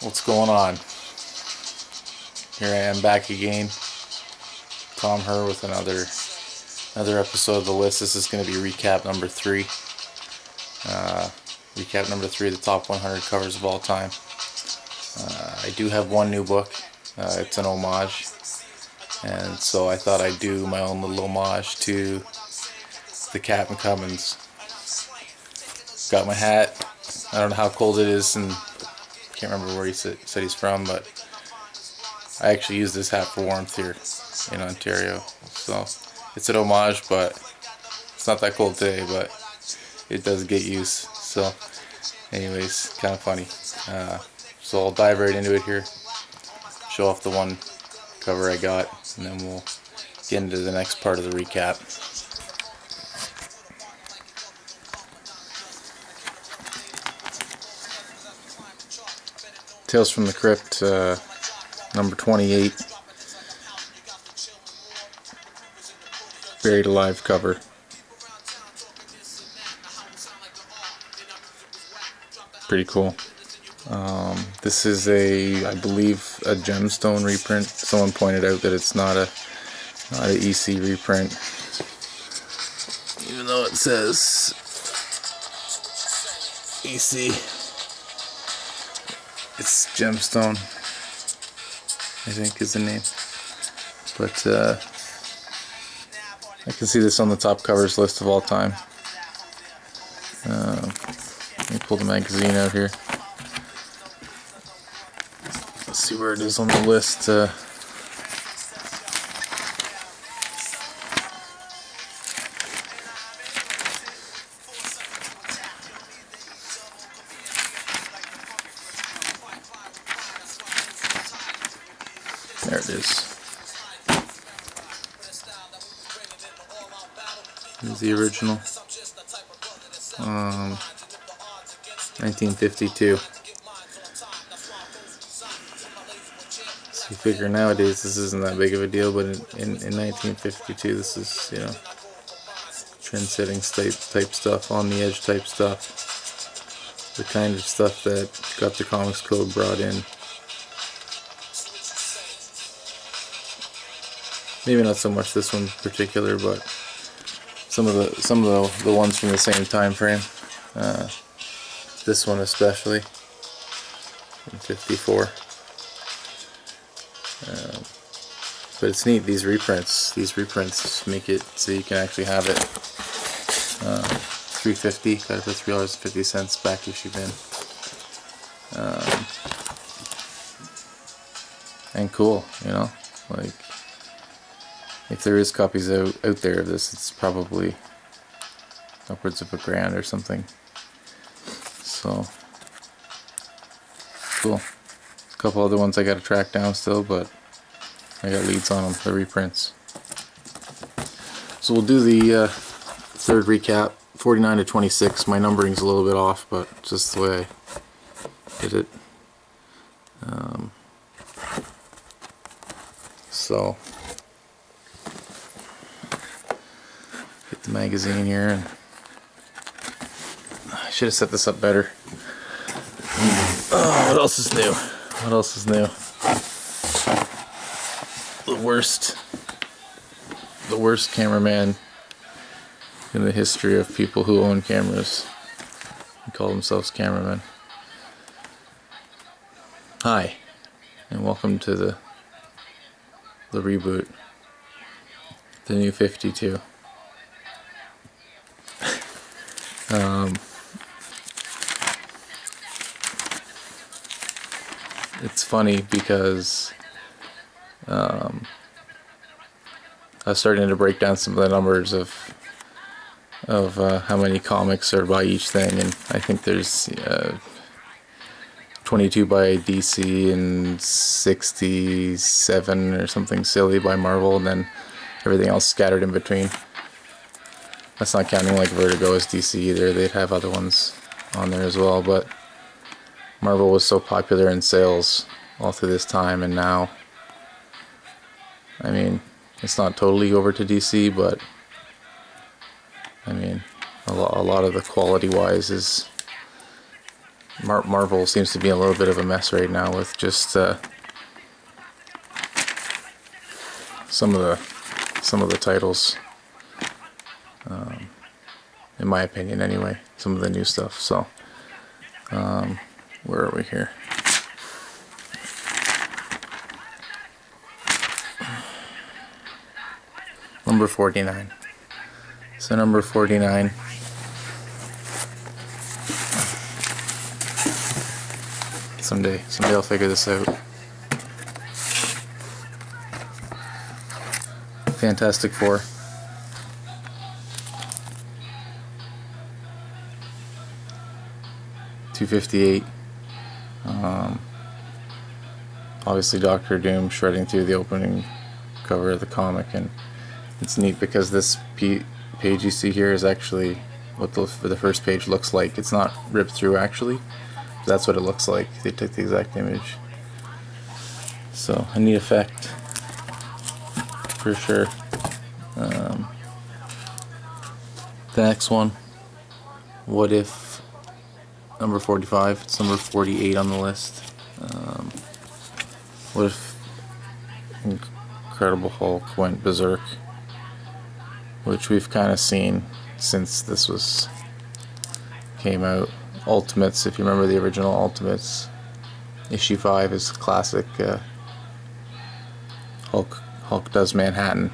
What's going on? Here I am back again. Tom Herr with another episode of the list. This is going to be recap number 3. Recap number 3 of the top 100 covers of all time. I do have one new book. It's an homage, and so I thought I'd do my own little homage to TheCapnTommins. Got my hat. I don't know how cold it is, and can't remember where he said he's from, but I actually use this hat for warmth here in Ontario. So it's an homage, but it's not that cold today, but it does get used. So anyways, kind of funny. So I'll dive right into it here, show off the one cover I got, and then we'll get into the next part of the recap. Tales from the Crypt, number 28, Buried Alive cover. Pretty cool. This is I believe, a gemstone reprint. Someone pointed out that it's not a EC reprint, even though it says EC. It's gemstone, I think is the name. But I can see this on the top covers list of all time. Let me pull the magazine out here. Let's see where it is on the list. There it is. Here's the original. 1952. So you figure nowadays this isn't that big of a deal, but in 1952 this is, you know, trend-setting type stuff, on the edge type stuff, the kind of stuff that got the Comics Code brought in. Maybe not so much this one in particular, but some of the ones from the same time frame. This one especially, in 54. But it's neat, these reprints. These reprints make it so you can actually have it. $3.50, got it for $3.50 back issue bin. And cool, you know, like, if there is copies out there of this, it's probably upwards of $1,000 or something. So cool. A couple other ones I got to track down still, but I got leads on them, the reprints. So we'll do the third recap, 49 to 26. My numbering's a little bit off, but just the way I did it. So get the magazine here, and I should have set this up better. Oh, what else is new? What else is new? The worst cameraman in the history of people who own cameras and call themselves cameramen. Hi, and welcome to the reboot, the new 52. It's funny because I was starting to break down some of the numbers of how many comics are by each thing, and I think there's 22 by DC and 67 or something silly by Marvel, and then everything else scattered in between. That's not counting like Vertigo as DC either. They'd have other ones on there as well, but Marvel was so popular in sales all through this time, and now, I mean, it's not totally over to DC, but I mean, a lot of the quality wise is Marvel seems to be a little bit of a mess right now with just some of the titles, in my opinion anyway, some of the new stuff. So where are we here? Number 49. So number 49. Someday I'll figure this out. Fantastic Four. $258. Obviously Doctor Doom shredding through the opening cover of the comic, and it's neat because this page you see here is actually what the first page looks like. It's not ripped through actually. That's what it looks like. They took the exact image. So a neat effect for sure. The next one, What If, number 45. It's number 48 on the list. What if Incredible Hulk went berserk, which we've kind of seen since this came out. Ultimates, if you remember the original Ultimates, issue 5 is classic. Hulk does Manhattan,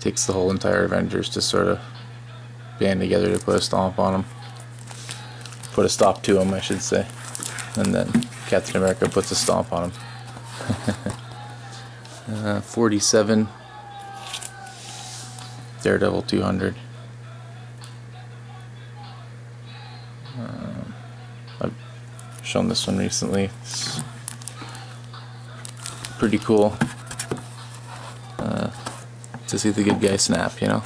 takes the whole entire Avengers to sort of band together to put a stomp on him, put a stop to him I should say, and then Captain America puts a stomp on him. 47, Daredevil 200. I've shown this one recently. It's pretty cool to see the good guy snap, you know.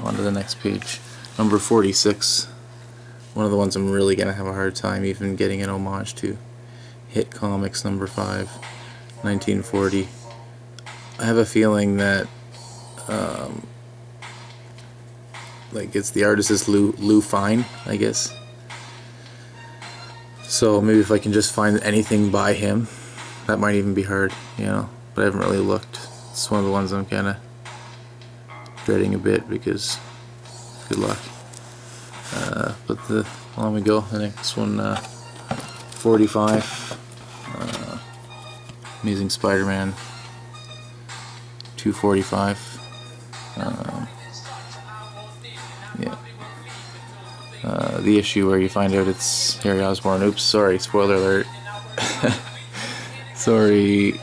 On to the next page. Number 46. One of the ones I'm really gonna have a hard time even getting an homage to. Hit Comics number 5, 1940. I have a feeling that like it's the artist is Lou Fine, I guess. So maybe if I can just find anything by him, that might even be hard, you know. But I haven't really looked. It's one of the ones I'm kind of dreading a bit because good luck. But on we go. The next one, 45. Amazing Spider-Man 245. Yeah. The issue where you find out it's Harry Osborn. Oops, sorry, spoiler alert. Sorry.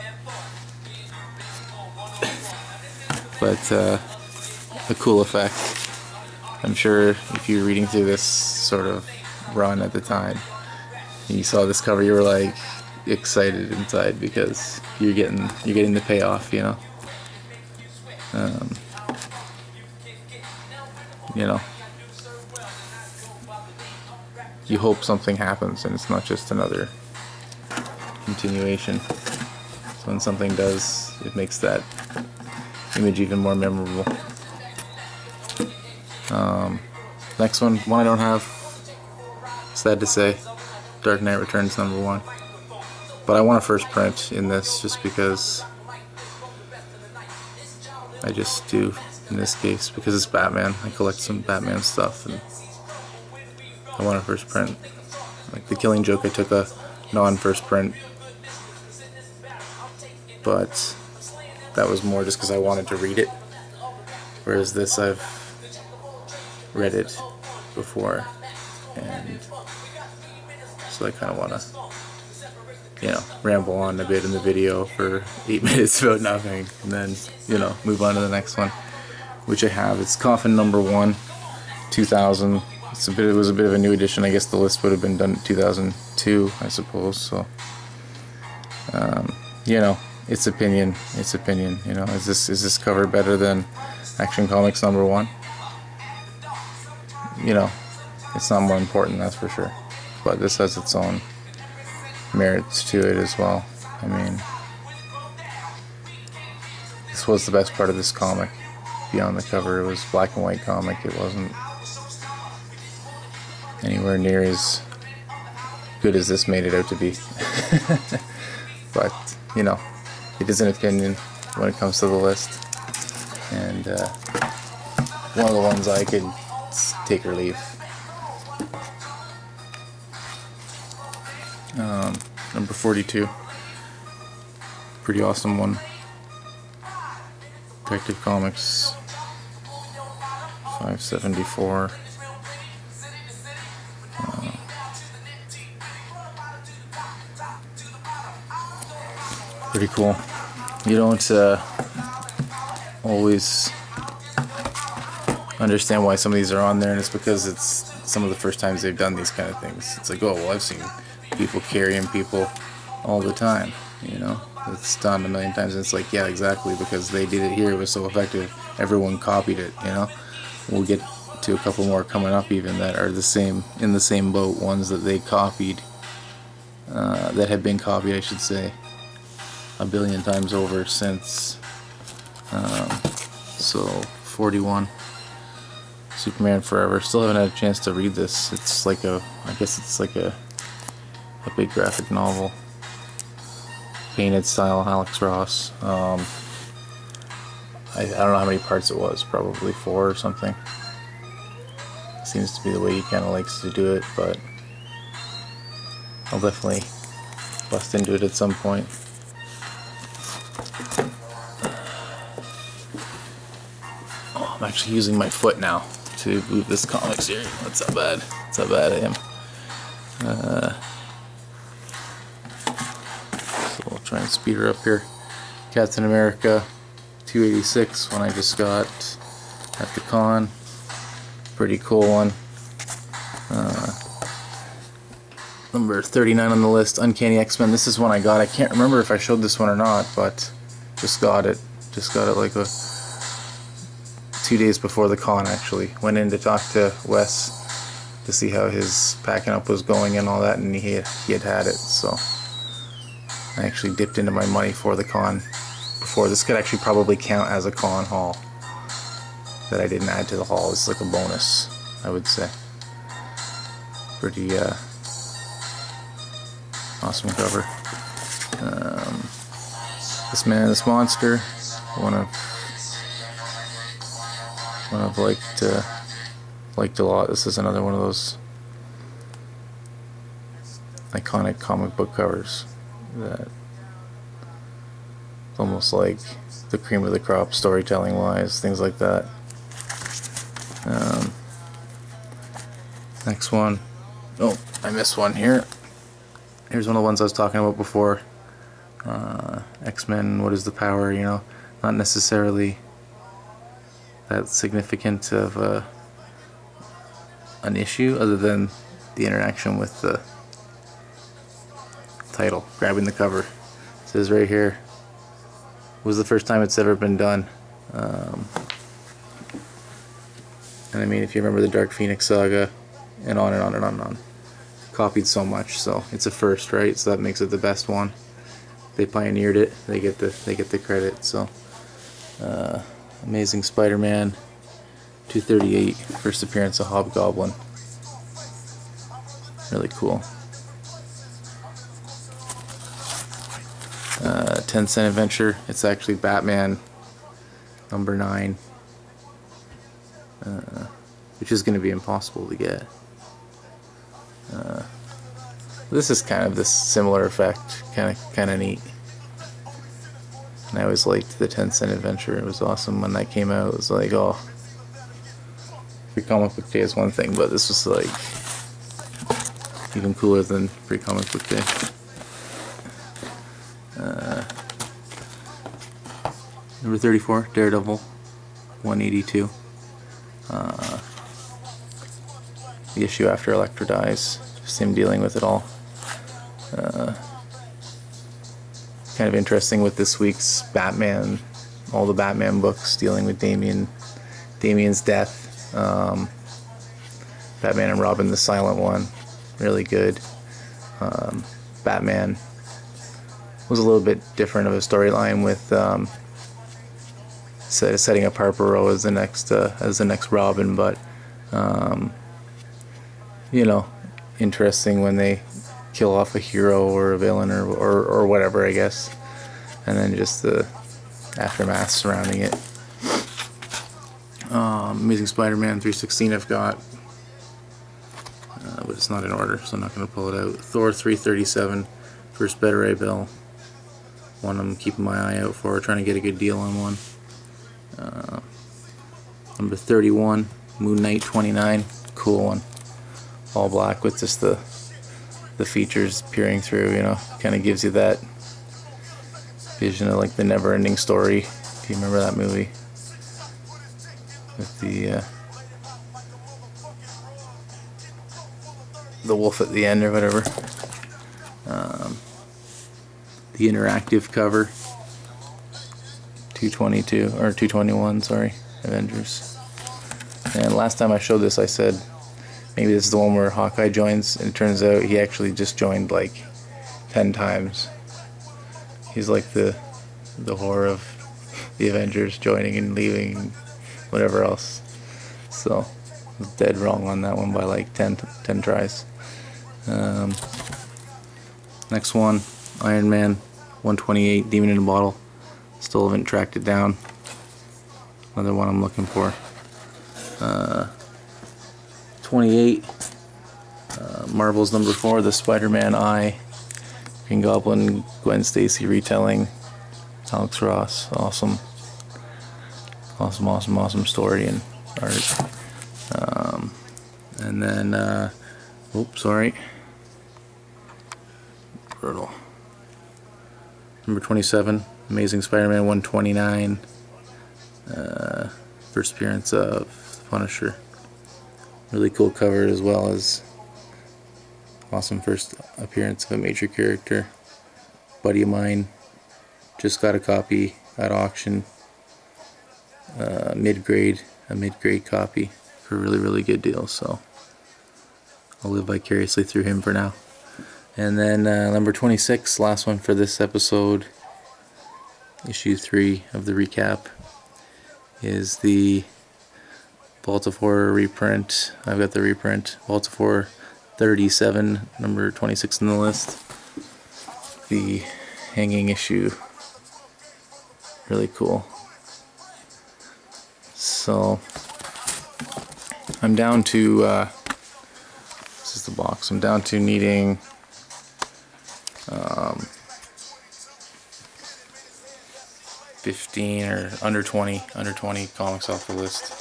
But a cool effect. I'm sure if you're reading through this sort of run at the time and you saw this cover, you were like excited inside because you're getting the payoff, you know. You know, you hope something happens and it's not just another continuation. So when something does, it makes that image even more memorable. Next one I don't have, sad to say, Dark Knight Returns number 1. But I want a first print in this just because I just do in this case, because it's Batman. I collect some Batman stuff and I want a first print. Like The Killing Joke, I took a non-first print, but that was more just because I wanted to read it, whereas this I've read it before, and so I kind of want to, you know, ramble on a bit in the video for 8 minutes about nothing, and then, you know, move on to the next one, which I have. It's Coffin number 1, 2000. It was a bit of a new edition. I guess the list would have been done in 2002, I suppose. So, you know, it's opinion. It's opinion. You know, is this cover better than Action Comics number 1? You know, it's not more important, that's for sure. But this has its own merits to it as well. I mean, this was the best part of this comic. Beyond the cover, it was black and white comic. It wasn't anywhere near as good as this made it out to be. But, you know, it is an opinion when it comes to the list. And one of the ones I could take or leave. Number 42. Pretty awesome one. Detective Comics 574. Pretty cool. You don't always understand why some of these are on there, and it's because it's some of the first times they've done these kind of things. It's like, oh, well, I've seen people carrying people all the time, you know. It's done a million times, and it's like, yeah, exactly, because they did it here, it was so effective, everyone copied it, you know. We'll get to a couple more coming up even that are the same, in the same boat, ones that they copied, that have been copied, I should say, a billion times over since. So 41, Superman Forever. Still haven't had a chance to read this. It's like a, I guess it's like a big graphic novel, painted style, Alex Ross. I don't know how many parts it was, probably 4 or something. Seems to be the way he kind of likes to do it, but I'll definitely bust into it at some point. Oh, I'm actually using my foot now to move this comics here. That's how bad. That's how bad I am. So we'll try and speed her up here. Captain America 286, one I just got at the con. Pretty cool one. Number 39 on the list, Uncanny X-Men. This is one I got. I can't remember if I showed this one or not, but just got it. Just got it like 2 days before the con, actually. Went in to talk to Wes to see how his packing up was going and all that, and he had it. So I actually dipped into my money for the con before. This could actually probably count as a con haul that I didn't add to the haul. It's like a bonus, I would say. Pretty awesome cover. This Man, This Monster, one I've liked a lot. This is another one of those iconic comic book covers that almost like the cream of the crop storytelling wise, things like that. Next one. Oh, I missed one here. Here's one of the ones I was talking about before. X-Men, What is the Power, you know, not necessarily that significant of an issue other than the interaction with the title, grabbing the cover. It says right here, was the first time it's ever been done. And I mean, if you remember the Dark Phoenix saga, and on and on and on and on. Copied so much, so it's a first, right? So that makes it the best one. They pioneered it. They get the credit. So, Amazing Spider-Man 238, first appearance of Hobgoblin. Really cool. 10-cent adventure. It's actually Batman number 9, which is going to be impossible to get. This is kind of this similar effect, kind of neat. And I always liked the 10-cent adventure. It was awesome when that came out. It was like, oh, pre-comic book day is one thing, but this was like even cooler than pre-comic book day. Number 34, Daredevil 182. The issue after Elektra dies, just him dealing with it all. Kind of interesting with this week's Batman, all the Batman books dealing with Damian's death. Batman and Robin, the silent one, really good. Batman was a little bit different of a storyline with setting up Harper Row as the next Robin, but you know, interesting when they kill off a hero or a villain or whatever, I guess. And then just the aftermath surrounding it. Amazing Spider-Man 316 I've got, but it's not in order, so I'm not going to pull it out. Thor 337, first Beta Ray Bill. One I'm keeping my eye out for, trying to get a good deal on one. Number 31, Moon Knight 29, cool one. All black with just the features peering through, you know, kind of gives you that vision of like the never-ending story, if you remember that movie. With the wolf at the end or whatever. The interactive cover, 222 or 221, sorry, Avengers. And last time I showed this, I said maybe this is the one where Hawkeye joins, and it turns out he actually just joined like 10 times. He's like the whore of the Avengers, joining and leaving, whatever else. So I was dead wrong on that one by like 10 tries. Next one, Iron Man 128, Demon in a Bottle. Still haven't tracked it down. Another one I'm looking for. 28, Marvel's number 4, the Spider-Man Eye, Green Goblin, Gwen Stacy retelling, Alex Ross, awesome story and art. And then, oops, sorry, brutal. Number 27, Amazing Spider-Man 129, first appearance of the Punisher. Really cool cover, as well as awesome first appearance of a major character. Buddy of mine just got a copy at auction, a mid-grade copy for a really good deal, so I'll live vicariously through him for now. And then number 26, last one for this episode, issue 3 of the recap, is the Baltimore reprint. I've got the reprint, Baltimore 37, number 26 in the list. The hanging issue, really cool. So I'm down to, this is the box, I'm down to needing 15 or under 20 comics off the list.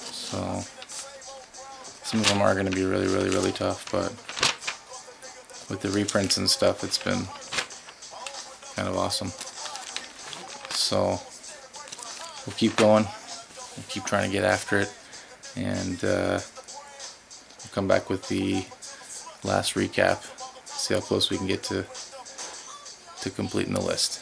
So some of them are going to be really tough, but with the reprints and stuff, it's been kind of awesome. So we'll keep going, we'll keep trying to get after it, and we'll come back with the last recap, see how close we can get to completing the list.